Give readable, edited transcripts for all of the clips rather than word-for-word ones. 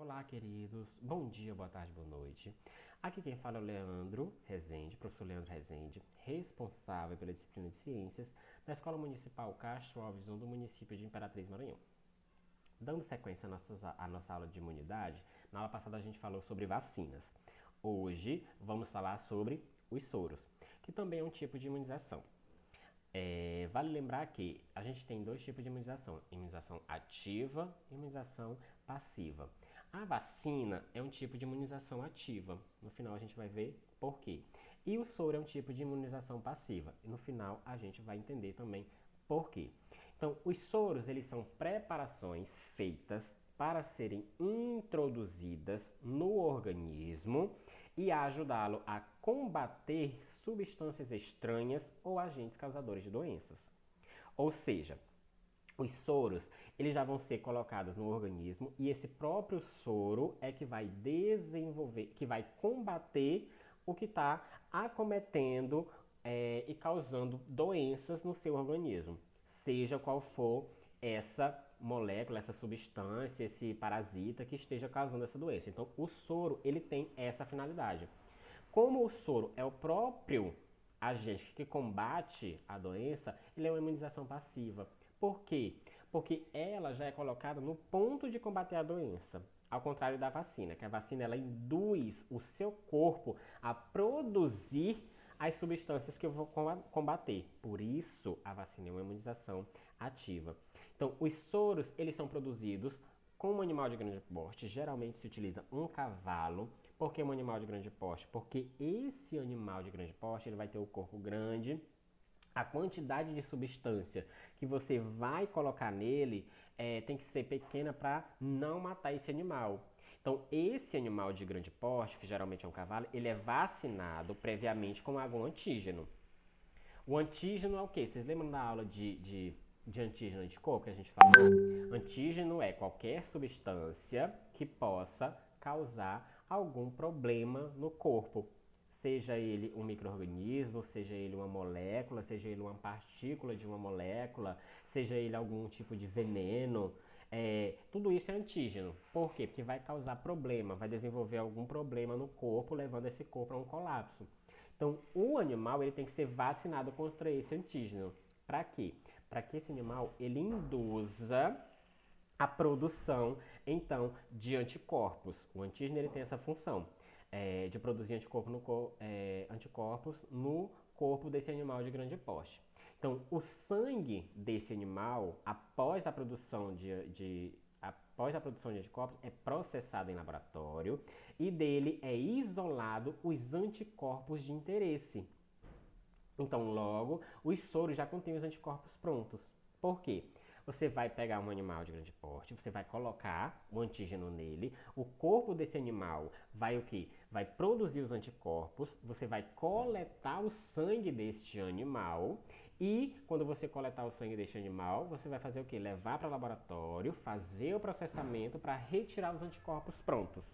Olá, queridos. Bom dia, boa tarde, boa noite. Aqui quem fala é o Leandro Rezende, professor Leandro Rezende, responsável pela disciplina de Ciências da Escola Municipal Castro Alves I do município de Imperatriz Maranhão. Dando sequência à nossa aula de imunidade, na aula passada a gente falou sobre vacinas. Hoje vamos falar sobre os soros, que também é um tipo de imunização. Vale lembrar que a gente tem dois tipos de imunização: imunização ativa e imunização passiva. A vacina é um tipo de imunização ativa. No final a gente vai ver por quê. E o soro é um tipo de imunização passiva. E no final a gente vai entender também por quê. Então, os soros, eles são preparações feitas para serem introduzidas no organismo e ajudá-lo a combater substâncias estranhas ou agentes causadores de doenças. Ou seja, os soros, eles já vão ser colocados no organismo e esse próprio soro é que vai desenvolver, que vai combater o que está acometendo e causando doenças no seu organismo, seja qual for essa molécula, essa substância, esse parasita que esteja causando essa doença. Então, o soro, ele tem essa finalidade. Como o soro é o próprio agente que combate a doença, ele é uma imunização passiva. Por quê? Porque ela já é colocada no ponto de combater a doença. Ao contrário da vacina, que a vacina ela induz o seu corpo a produzir as substâncias que eu vou combater. Por isso, a vacina é uma imunização ativa. Então, os soros, eles são produzidos com um animal de grande porte. Geralmente se utiliza um cavalo. Por que um animal de grande porte? Porque esse animal de grande porte, ele vai ter o corpo grande. A quantidade de substância que você vai colocar nele tem que ser pequena para não matar esse animal. Então, esse animal de grande porte, que geralmente é um cavalo, ele é vacinado previamente com algum antígeno. O antígeno é o quê? Vocês lembram da aula de antígeno e anticorpo que a gente falou? Antígeno é qualquer substância que possa causar algum problema no corpo. Seja ele um micro-organismo, seja ele uma molécula, seja ele uma partícula de uma molécula, seja ele algum tipo de veneno. Tudo isso é antígeno. Por quê? Porque vai causar problema, vai desenvolver algum problema no corpo, levando esse corpo a um colapso. Então, o animal ele tem que ser vacinado contra esse antígeno. Para quê? Para que esse animal ele induza a produção, então, de anticorpos. O antígeno ele tem essa função de produzir anticorpos no corpo desse animal de grande porte. Então, o sangue desse animal, após a produção de anticorpos, é processado em laboratório e dele é isolado os anticorpos de interesse. Então, logo, os soros já contêm os anticorpos prontos. Por quê? Você vai pegar um animal de grande porte, você vai colocar o antígeno nele, o corpo desse animal vai o quê? Vai produzir os anticorpos, você vai coletar o sangue deste animal e quando você coletar o sangue deste animal, você vai fazer o quê? Levar para o laboratório, fazer o processamento para retirar os anticorpos prontos.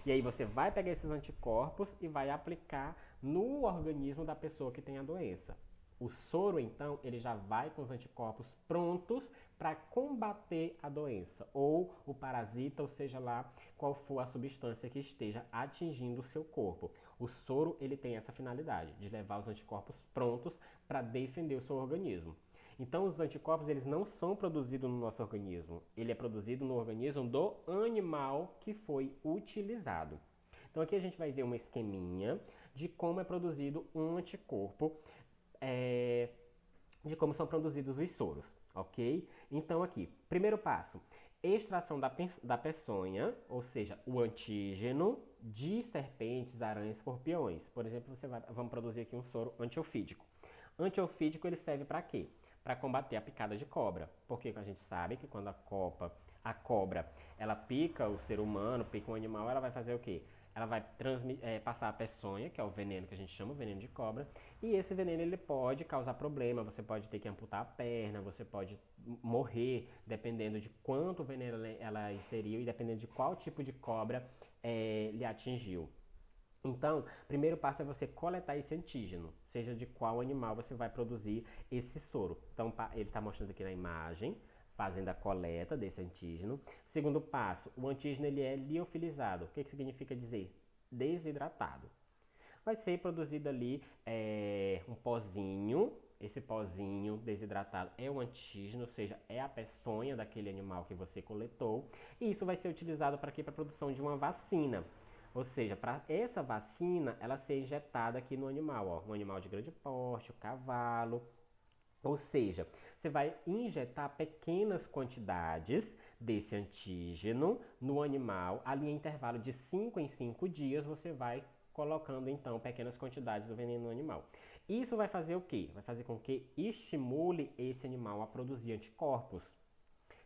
E aí você vai pegar esses anticorpos e vai aplicar no organismo da pessoa que tem a doença. O soro, então, ele já vai com os anticorpos prontos para combater a doença, ou o parasita, ou seja lá qual for a substância que esteja atingindo o seu corpo. O soro, ele tem essa finalidade, de levar os anticorpos prontos para defender o seu organismo. Então, os anticorpos, eles não são produzidos no nosso organismo. Ele é produzido no organismo do animal que foi utilizado. Então, aqui a gente vai ver uma esqueminha de como é produzido um anticorpo, de como são produzidos os soros, ok? Então, aqui, primeiro passo, extração da peçonha, ou seja, o antígeno de serpentes, aranhas, escorpiões. Por exemplo, vamos produzir aqui um soro antiofídico. Antiofídico, ele serve para quê? Para combater a picada de cobra. Porque a gente sabe que quando a cobra, ela pica o ser humano, pica um animal, ela vai fazer o quê? Ela vai passar a peçonha, que é o veneno que a gente chama, o veneno de cobra, e esse veneno ele pode causar problema, você pode ter que amputar a perna, você pode morrer, dependendo de quanto veneno ela inseriu e dependendo de qual tipo de cobra lhe atingiu. Então, o primeiro passo é você coletar esse antígeno, seja de qual animal você vai produzir esse soro. Então, ele está mostrando aqui na imagem, fazendo a coleta desse antígeno. Segundo passo, o antígeno ele é liofilizado. O que significa dizer? Desidratado. Vai ser produzido ali um pozinho. Esse pozinho desidratado é o antígeno, ou seja, é a peçonha daquele animal que você coletou. E isso vai ser utilizado para quê? Para a produção de uma vacina. Ou seja, para essa vacina, ela ser injetada aqui no animal, ó, um animal de grande porte, o cavalo. Ou seja, você vai injetar pequenas quantidades desse antígeno no animal, ali em intervalo de 5 em 5 dias, você vai colocando então pequenas quantidades do veneno no animal. Isso vai fazer o quê? Vai fazer com que estimule esse animal a produzir anticorpos.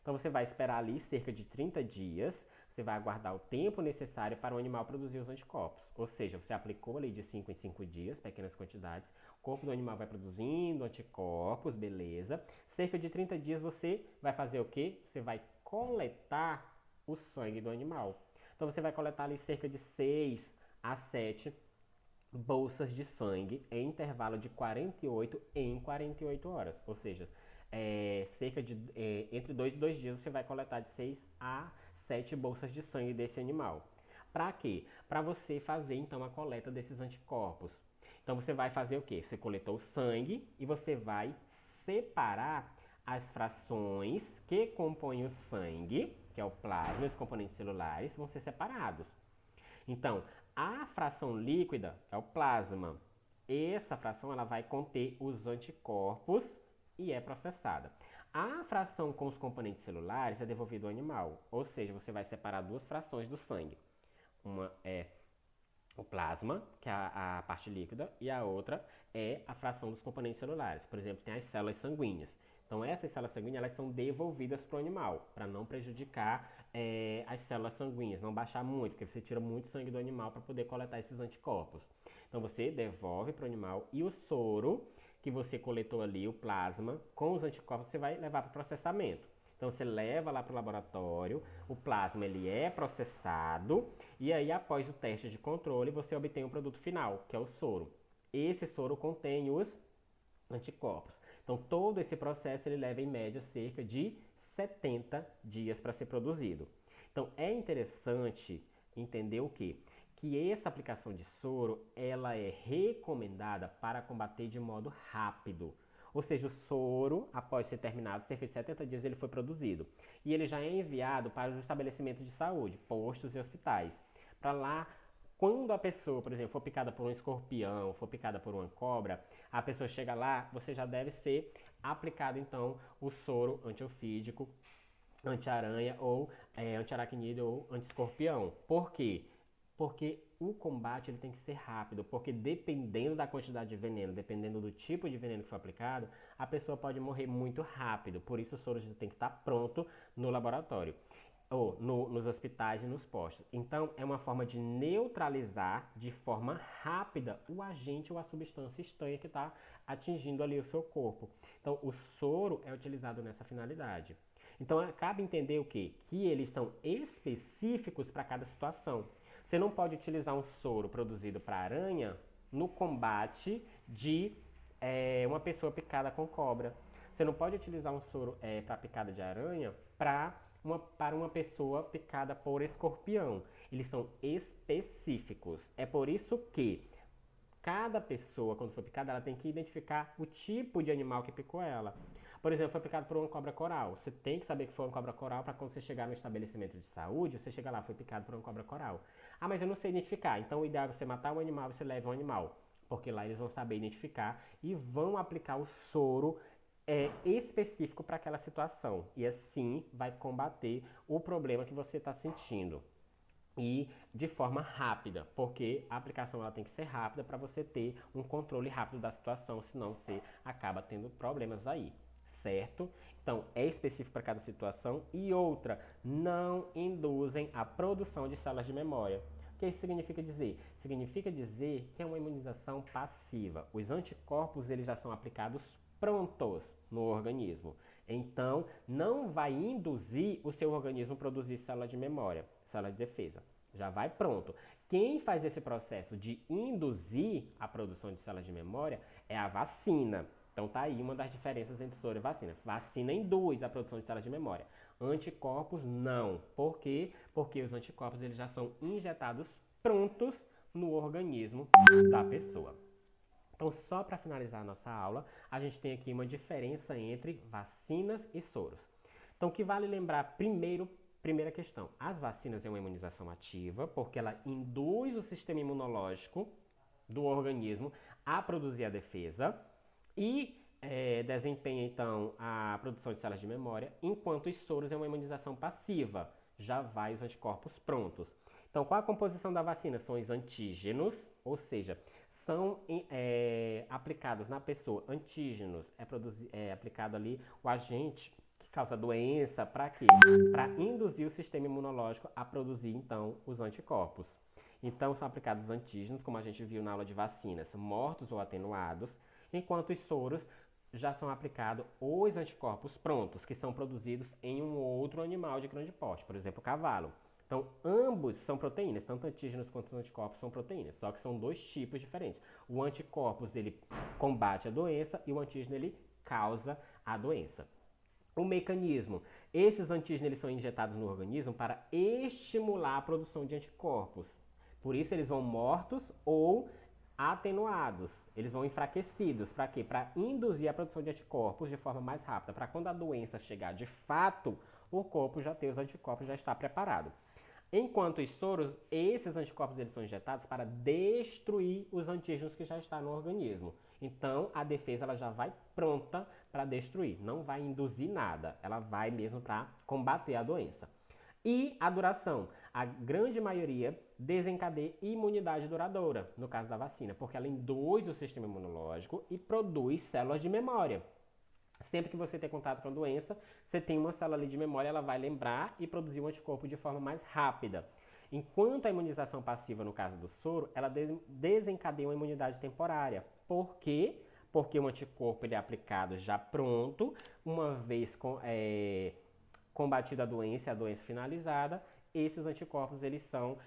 Então você vai esperar ali cerca de 30 dias, você vai aguardar o tempo necessário para o animal produzir os anticorpos. Ou seja, você aplicou ali de 5 em 5 dias, pequenas quantidades, o corpo do animal vai produzindo anticorpos, beleza. Cerca de 30 dias você vai fazer o quê? Você vai coletar o sangue do animal. Então você vai coletar ali cerca de 6 a 7 bolsas de sangue em intervalo de 48 em 48 horas. Ou seja, cerca de entre 2 e 2 dias você vai coletar de 6 a 7 bolsas de sangue desse animal. Para quê? Para você fazer então a coleta desses anticorpos. Então você vai fazer o quê? Você coletou o sangue e você vai separar as frações que compõem o sangue, que é o plasma, os componentes celulares, vão ser separados. Então, a fração líquida é o plasma. Essa fração ela vai conter os anticorpos e é processada. A fração com os componentes celulares é devolvida ao animal, ou seja, você vai separar duas frações do sangue. Uma é o plasma, que é a parte líquida, e a outra é a fração dos componentes celulares. Por exemplo, tem as células sanguíneas. Então, essas células sanguíneas elas são devolvidas para o animal, para não prejudicar as células sanguíneas, não baixar muito, porque você tira muito sangue do animal para poder coletar esses anticorpos. Então, você devolve para o animal e o soro que você coletou ali, o plasma, com os anticorpos, você vai levar para o processamento. Então você leva lá para o laboratório, o plasma ele é processado e aí após o teste de controle você obtém o produto final, que é o soro. Esse soro contém os anticorpos. Então todo esse processo ele leva em média cerca de 70 dias para ser produzido. Então é interessante entender o quê? Que essa aplicação de soro ela é recomendada para combater de modo rápido. Ou seja, o soro, após ser terminado, cerca de 70 dias ele foi produzido. E ele já é enviado para os estabelecimentos de saúde, postos e hospitais. Para lá, quando a pessoa, por exemplo, for picada por um escorpião, for picada por uma cobra, a pessoa chega lá, você já deve ser aplicado então o soro antiofídico, anti-aranha ou anti-aracnídeo ou anti-escorpião. Por quê? Porque o combate ele tem que ser rápido, porque dependendo da quantidade de veneno, dependendo do tipo de veneno que for aplicado, a pessoa pode morrer muito rápido. Por isso o soro tem que estar pronto no laboratório, ou nos hospitais e nos postos. Então é uma forma de neutralizar de forma rápida o agente ou a substância estranha que está atingindo ali o seu corpo. Então o soro é utilizado nessa finalidade. Então cabe entender o quê? Que eles são específicos para cada situação. Você não pode utilizar um soro produzido para aranha no combate de uma pessoa picada com cobra. Você não pode utilizar um soro para picada de aranha para uma pessoa picada por escorpião. Eles são específicos. É por isso que cada pessoa, quando for picada, ela tem que identificar o tipo de animal que picou ela. Por exemplo, foi picado por uma cobra coral. Você tem que saber que foi uma cobra coral para quando você chegar no estabelecimento de saúde, você chega lá, foi picado por uma cobra coral. Ah, mas eu não sei identificar. Então o ideal é você matar um animal e você leva um animal. Porque lá eles vão saber identificar e vão aplicar o soro específico para aquela situação. E assim vai combater o problema que você está sentindo. E de forma rápida, porque a aplicação ela tem que ser rápida para você ter um controle rápido da situação, senão você acaba tendo problemas aí, certo? Então, é específico para cada situação. E outra, não induzem a produção de células de memória. O que isso significa dizer? Significa dizer que é uma imunização passiva. Os anticorpos eles já são aplicados prontos no organismo. Então, não vai induzir o seu organismo a produzir células de memória, células de defesa. Já vai pronto. Quem faz esse processo de induzir a produção de células de memória é a vacina. Então tá aí uma das diferenças entre soro e vacina. Vacina induz a produção de células de memória. Anticorpos não. Por quê? Porque os anticorpos eles já são injetados prontos no organismo da pessoa. Então, só para finalizar a nossa aula, a gente tem aqui uma diferença entre vacinas e soros. Então, o que vale lembrar primeira questão, as vacinas é uma imunização ativa, porque ela induz o sistema imunológico do organismo a produzir a defesa e desempenha, então, a produção de células de memória, enquanto os soros é uma imunização passiva, já vai os anticorpos prontos. Então, qual a composição da vacina? São os antígenos, ou seja, são aplicados na pessoa. Antígenos é aplicado ali o agente que causa doença, para quê? Para induzir o sistema imunológico a produzir, então, os anticorpos. Então, são aplicados antígenos, como a gente viu na aula de vacinas, mortos ou atenuados, enquanto os soros já são aplicados os anticorpos prontos, que são produzidos em um outro animal de grande porte, por exemplo, o cavalo. Então, ambos são proteínas, tanto antígenos quanto os anticorpos são proteínas, só que são dois tipos diferentes. O anticorpos, ele combate a doença e o antígeno, ele causa a doença. O mecanismo, esses antígenos eles são injetados no organismo para estimular a produção de anticorpos. Por isso eles vão mortos ou atenuados, eles vão enfraquecidos. Para quê? Para induzir a produção de anticorpos de forma mais rápida, para quando a doença chegar de fato, o corpo já tem os anticorpos, já está preparado. Enquanto os soros, esses anticorpos eles são injetados para destruir os antígenos que já estão no organismo. Então, a defesa ela já vai pronta para destruir, não vai induzir nada, ela vai mesmo para combater a doença. E a duração, a grande maioria desencadeia imunidade duradoura, no caso da vacina, porque ela induz o sistema imunológico e produz células de memória. Sempre que você ter contato com a doença, você tem uma célula ali de memória, ela vai lembrar e produzir um anticorpo de forma mais rápida. Enquanto a imunização passiva, no caso do soro, ela desencadeia uma imunidade temporária. Por quê? Porque o anticorpo ele é aplicado já pronto, uma vez combatida a doença finalizada, esses anticorpos eles são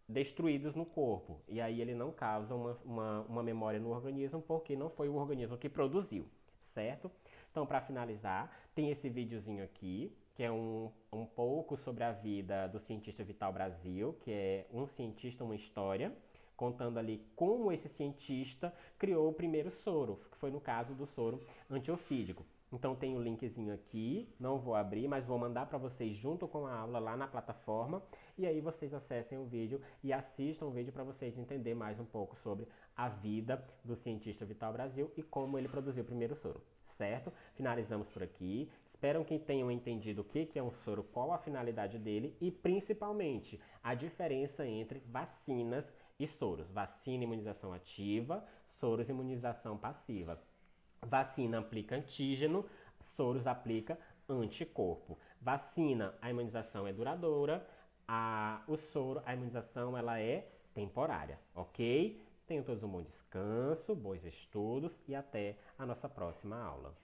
destruídos no corpo. E aí ele não causa uma memória no organismo, porque não foi o organismo que produziu, certo? Então, para finalizar, tem esse videozinho aqui, que é um pouco sobre a vida do cientista Vital Brasil, que é um cientista, uma história, contando ali como esse cientista criou o primeiro soro, que foi no caso do soro antiofídico. Então tem o linkzinho aqui, não vou abrir, mas vou mandar para vocês junto com a aula lá na plataforma, e aí vocês acessem o vídeo e assistam o vídeo para vocês entenderem mais um pouco sobre a vida do cientista Vital Brasil e como ele produziu o primeiro soro, certo? Finalizamos por aqui. Espero que tenham entendido o que é um soro, qual a finalidade dele e principalmente a diferença entre vacinas e soros. Vacina, imunização ativa, soros, imunização passiva. Vacina aplica antígeno, soros aplica anticorpo. Vacina, a imunização é duradoura, o soro, a imunização ela é temporária, ok? Tenham todos um bom descanso, bons estudos e até a nossa próxima aula.